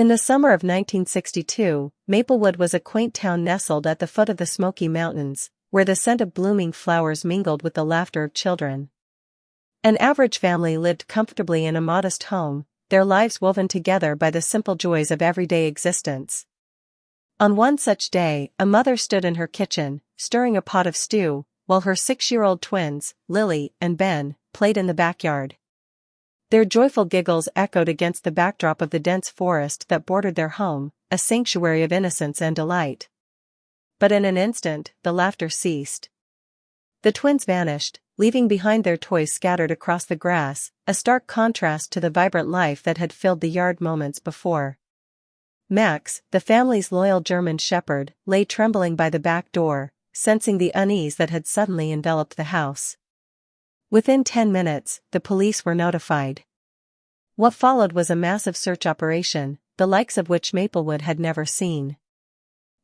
In the summer of 1962, Maplewood was a quaint town nestled at the foot of the Smoky Mountains, where the scent of blooming flowers mingled with the laughter of children. An average family lived comfortably in a modest home, their lives woven together by the simple joys of everyday existence. On one such day, a mother stood in her kitchen, stirring a pot of stew, while her 6-year-old twins, Lily and Ben, played in the backyard. Their joyful giggles echoed against the backdrop of the dense forest that bordered their home, a sanctuary of innocence and delight. But in an instant, the laughter ceased. The twins vanished, leaving behind their toys scattered across the grass, a stark contrast to the vibrant life that had filled the yard moments before. Max, the family's loyal German shepherd, lay trembling by the back door, sensing the unease that had suddenly enveloped the house. Within 10 minutes, the police were notified. What followed was a massive search operation, the likes of which Maplewood had never seen.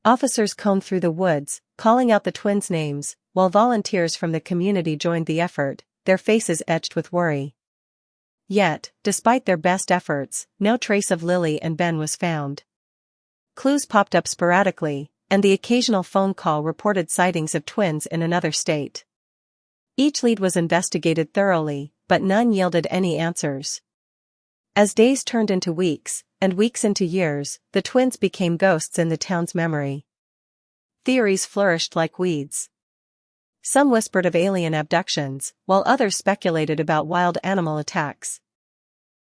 Officers combed through the woods, calling out the twins' names, while volunteers from the community joined the effort, their faces etched with worry. Yet, despite their best efforts, no trace of Lily and Ben was found. Clues popped up sporadically, and the occasional phone call reported sightings of twins in another state. Each lead was investigated thoroughly, but none yielded any answers. As days turned into weeks, and weeks into years, the twins became ghosts in the town's memory. Theories flourished like weeds. Some whispered of alien abductions, while others speculated about wild animal attacks.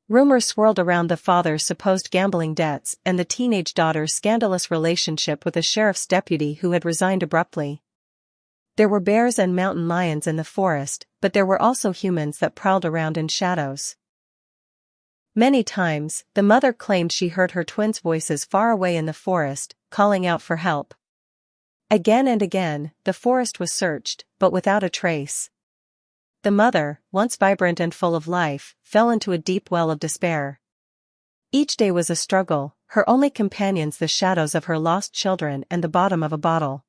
Rumors swirled around the father's supposed gambling debts and the teenage daughter's scandalous relationship with a sheriff's deputy who had resigned abruptly. There were bears and mountain lions in the forest, but there were also humans that prowled around in shadows. Many times, the mother claimed she heard her twins' voices far away in the forest, calling out for help. Again and again, the forest was searched, but without a trace. The mother, once vibrant and full of life, fell into a deep well of despair. Each day was a struggle, her only companions the shadows of her lost children and the bottom of a bottle.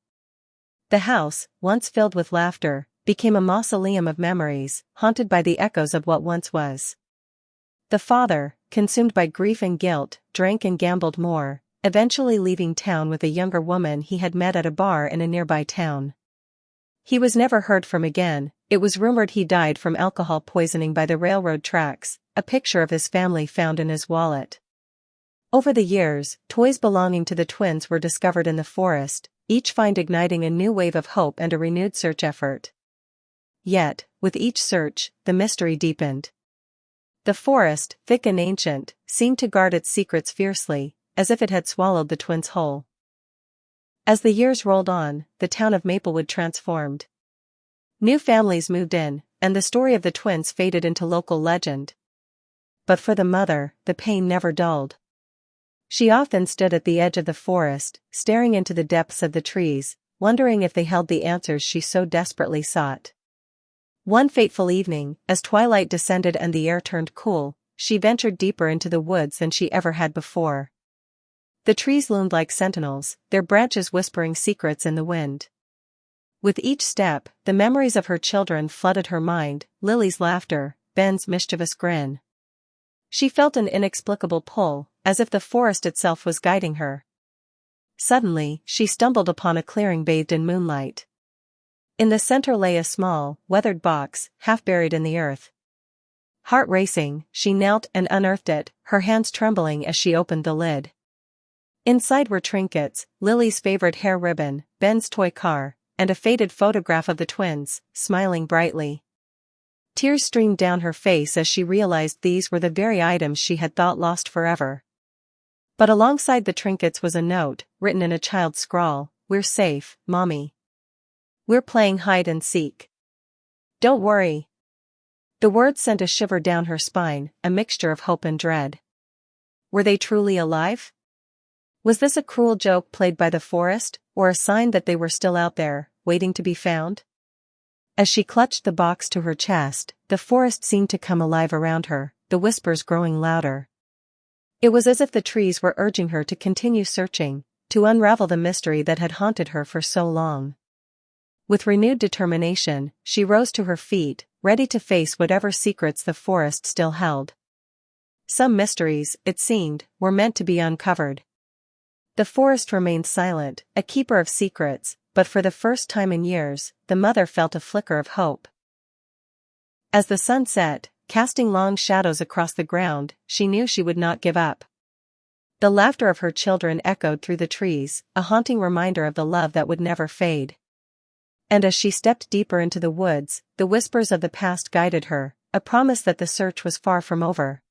The house, once filled with laughter, became a mausoleum of memories, haunted by the echoes of what once was. The father, consumed by grief and guilt, drank and gambled more, eventually leaving town with a younger woman he had met at a bar in a nearby town. He was never heard from again. It was rumored he died from alcohol poisoning by the railroad tracks, a picture of his family found in his wallet. Over the years, toys belonging to the twins were discovered in the forest, each find igniting a new wave of hope and a renewed search effort. Yet, with each search, the mystery deepened. The forest, thick and ancient, seemed to guard its secrets fiercely, as if it had swallowed the twins whole. As the years rolled on, the town of Maplewood transformed. New families moved in, and the story of the twins faded into local legend. But for the mother, the pain never dulled. She often stood at the edge of the forest, staring into the depths of the trees, wondering if they held the answers she so desperately sought. One fateful evening, as twilight descended and the air turned cool, she ventured deeper into the woods than she ever had before. The trees loomed like sentinels, their branches whispering secrets in the wind. With each step, the memories of her children flooded her mind, Lily's laughter, Ben's mischievous grin. She felt an inexplicable pull, as if the forest itself was guiding her. Suddenly, she stumbled upon a clearing bathed in moonlight. In the center lay a small, weathered box, half buried in the earth. Heart racing, she knelt and unearthed it, her hands trembling as she opened the lid. Inside were trinkets, Lily's favorite hair ribbon, Ben's toy car, and a faded photograph of the twins, smiling brightly. Tears streamed down her face as she realized these were the very items she had thought lost forever. But alongside the trinkets was a note, written in a child's scrawl, "We're safe, Mommy. We're playing hide and seek. Don't worry." The words sent a shiver down her spine, a mixture of hope and dread. Were they truly alive? Was this a cruel joke played by the forest, or a sign that they were still out there, waiting to be found? As she clutched the box to her chest, the forest seemed to come alive around her, the whispers growing louder. It was as if the trees were urging her to continue searching, to unravel the mystery that had haunted her for so long. With renewed determination, she rose to her feet, ready to face whatever secrets the forest still held. Some mysteries, it seemed, were meant to be uncovered. The forest remained silent, a keeper of secrets, but for the first time in years, the mother felt a flicker of hope. As the sun set, casting long shadows across the ground, she knew she would not give up. The laughter of her children echoed through the trees, a haunting reminder of the love that would never fade. And as she stepped deeper into the woods, the whispers of the past guided her, a promise that the search was far from over.